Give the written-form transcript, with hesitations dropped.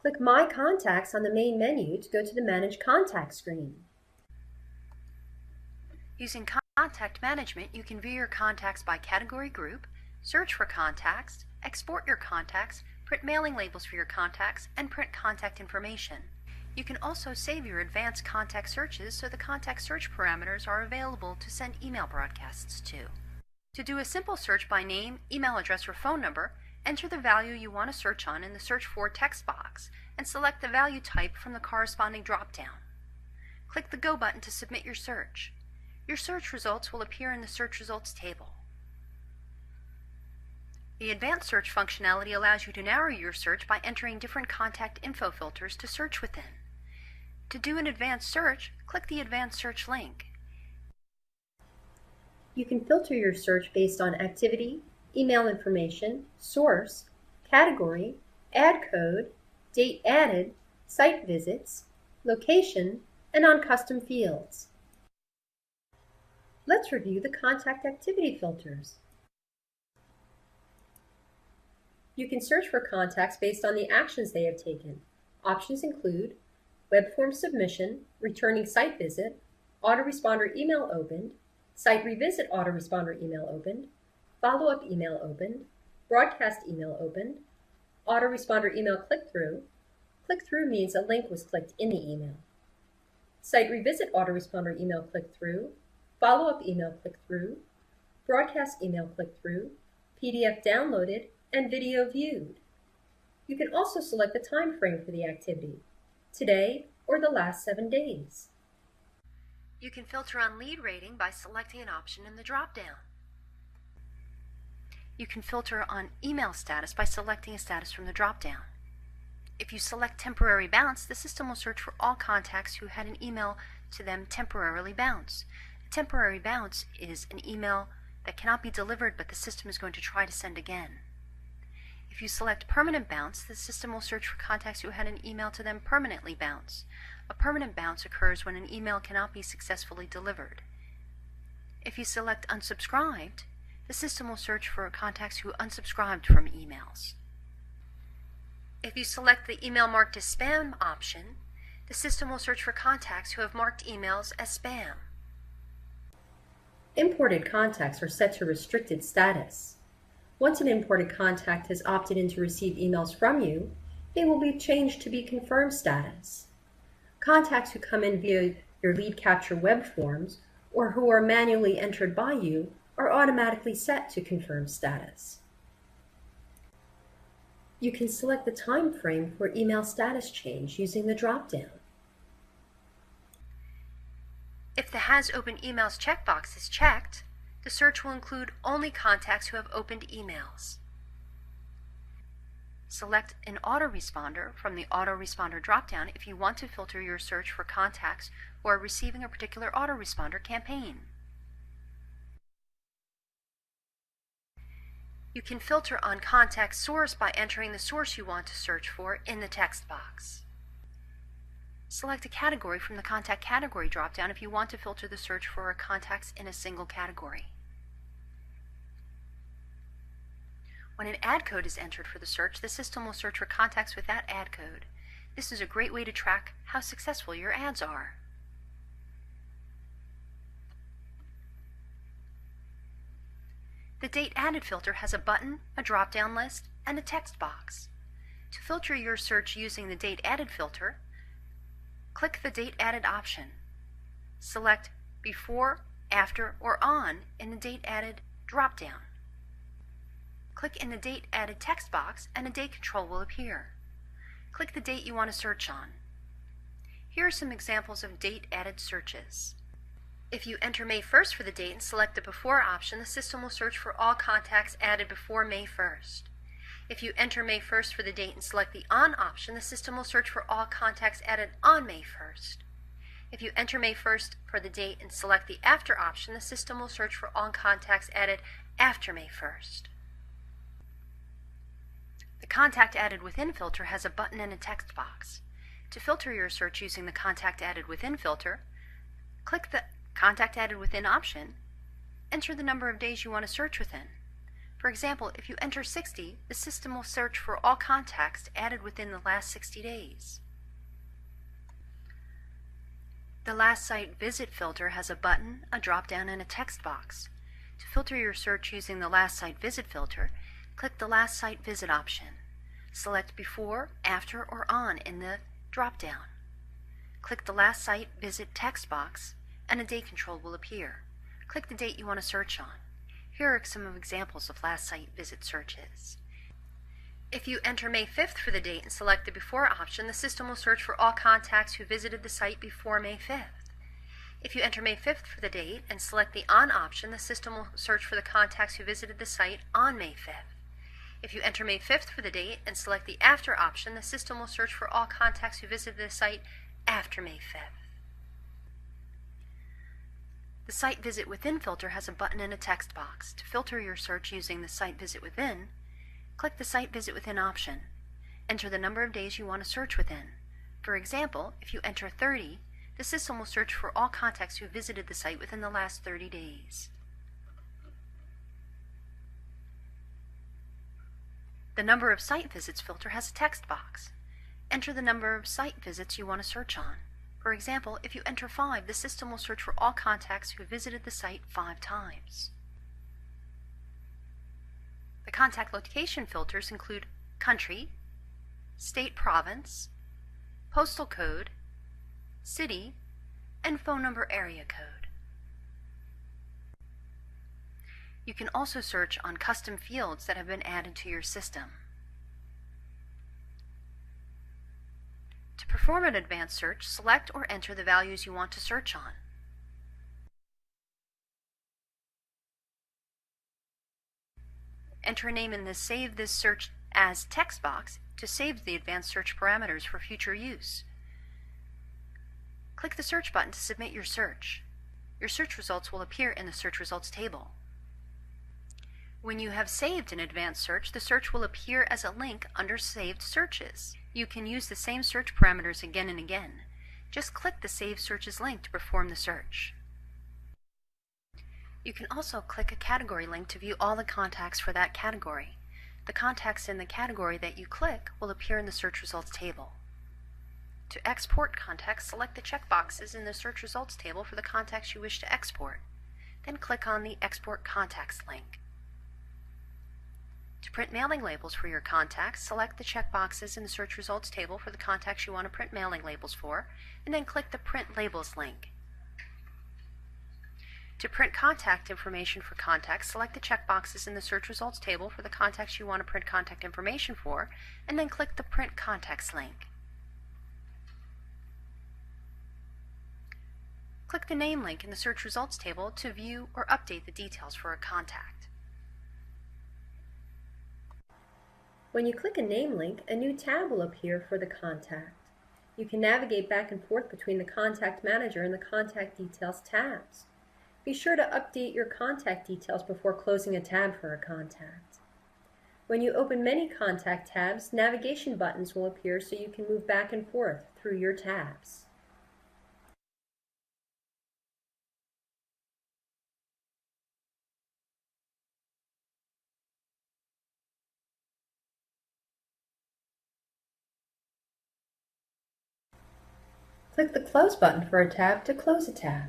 Click My Contacts on the main menu to go to the Manage Contacts screen. Using Contact Management, you can view your contacts by category group, search for contacts, export your contacts, print mailing labels for your contacts, and print contact information. You can also save your advanced contact searches so the contact search parameters are available to send email broadcasts to. To do a simple search by name, email address, or phone number, enter the value you want to search on in the Search For text box and select the value type from the corresponding drop-down. Click the Go button to submit your search. Your search results will appear in the Search Results table. The Advanced Search functionality allows you to narrow your search by entering different contact info filters to search within. To do an advanced search, click the Advanced Search link. You can filter your search based on activity, email information, source, category, ad code, date added, site visits, location, and on custom fields. Let's review the contact activity filters. You can search for contacts based on the actions they have taken. Options include web form submission, returning site visit, autoresponder email opened, site revisit autoresponder email opened, follow-up email opened, broadcast email opened, autoresponder email click-through. Click-through means a link was clicked in the email. Site revisit autoresponder email click-through, follow-up email click-through, broadcast email click-through, PDF downloaded, and video viewed. You can also select the time frame for the activity, today or the last 7 days. You can filter on lead rating by selecting an option in the drop-down. You can filter on email status by selecting a status from the drop-down. If you select temporary bounce, the system will search for all contacts who had an email to them temporarily bounce. A temporary bounce is an email that cannot be delivered, but the system is going to try to send again. If you select permanent bounce, the system will search for contacts who had an email to them permanently bounce. A permanent bounce occurs when an email cannot be successfully delivered. If you select unsubscribed, the system will search for contacts who unsubscribed from emails. If you select the email marked as spam option, the system will search for contacts who have marked emails as spam. Imported contacts are set to restricted status. Once an imported contact has opted in to receive emails from you, they will be changed to be confirmed status. Contacts who come in via your lead capture web forms or who are manually entered by you are automatically set to confirmed status. You can select the time frame for email status change using the drop-down. If the Has Opened Emails checkbox is checked, the search will include only contacts who have opened emails. Select an autoresponder from the autoresponder drop-down if you want to filter your search for contacts who are receiving a particular autoresponder campaign. You can filter on contact source by entering the source you want to search for in the text box. Select a category from the Contact Category drop-down if you want to filter the search for contacts in a single category. When an ad code is entered for the search, the system will search for contacts with that ad code. This is a great way to track how successful your ads are. The Date Added filter has a button, a drop-down list, and a text box. To filter your search using the Date Added filter, click the Date Added option. Select Before, After, or On in the Date Added drop-down. Click in the Date Added text box and a date control will appear. Click the date you want to search on. Here are some examples of date added searches. If you enter May 1st for the date and select the Before option, the system will search for all contacts added before May 1st. If you enter May 1st for the date and select the On option, the system will search for all contacts added on May 1st. If you enter May 1st for the date and select the After option, the system will search for all contacts added after May 1st. The Contact Added Within filter has a button and a text box. To filter your search using the Contact Added Within filter, click the Contact Added Within option, enter the number of days you want to search within. For example, if you enter 60, the system will search for all contacts added within the last 60 days. The last site visit filter has a button, a drop-down, and a text box. To filter your search using the last site visit filter, click the last site visit option. Select before, after, or on in the drop-down. Click the last site visit text box and a date control will appear. Click the date you want to search on. Here are some examples of last site visit searches. If you enter May 5th for the date and select the before option, the system will search for all contacts who visited the site before May 5th. If you enter May 5th for the date and select the on option, the system will search for the contacts who visited the site on May 5th. If you enter May 5th for the date and select the after option, the system will search for all contacts who visited the site after May 5th. The Site Visit Within filter has a button and a text box. To filter your search using the Site Visit Within, click the Site Visit Within option. Enter the number of days you want to search within. For example, if you enter 30, the system will search for all contacts who visited the site within the last 30 days. The Number of Site Visits filter has a text box. Enter the number of site visits you want to search on. For example, if you enter 5, the system will search for all contacts who visited the site 5 times. The contact location filters include country, state province, postal code, city, and phone number area code. You can also search on custom fields that have been added to your system. To perform an advanced search, select or enter the values you want to search on. Enter a name in the Save This Search As text box to save the advanced search parameters for future use. Click the Search button to submit your search. Your search results will appear in the search results table. When you have saved an advanced search, the search will appear as a link under Saved Searches. You can use the same search parameters again and again. Just click the Save Searches link to perform the search. You can also click a category link to view all the contacts for that category. The contacts in the category that you click will appear in the search results table. To export contacts, select the checkboxes in the search results table for the contacts you wish to export. Then click on the Export Contacts link. To print mailing labels for your contacts, select the checkboxes in the search results table for the contacts you want to print mailing labels for, and then click the Print Labels link. To print contact information for contacts, select the checkboxes in the search results table for the contacts you want to print contact information for, and then click the Print Contacts link. Click the name link in the search results table to view or update the details for a contact. When you click a name link, a new tab will appear for the contact. You can navigate back and forth between the Contact Manager and the Contact Details tabs. Be sure to update your contact details before closing a tab for a contact. When you open many contact tabs, navigation buttons will appear so you can move back and forth through your tabs. Click the Close button for a tab to close a tab.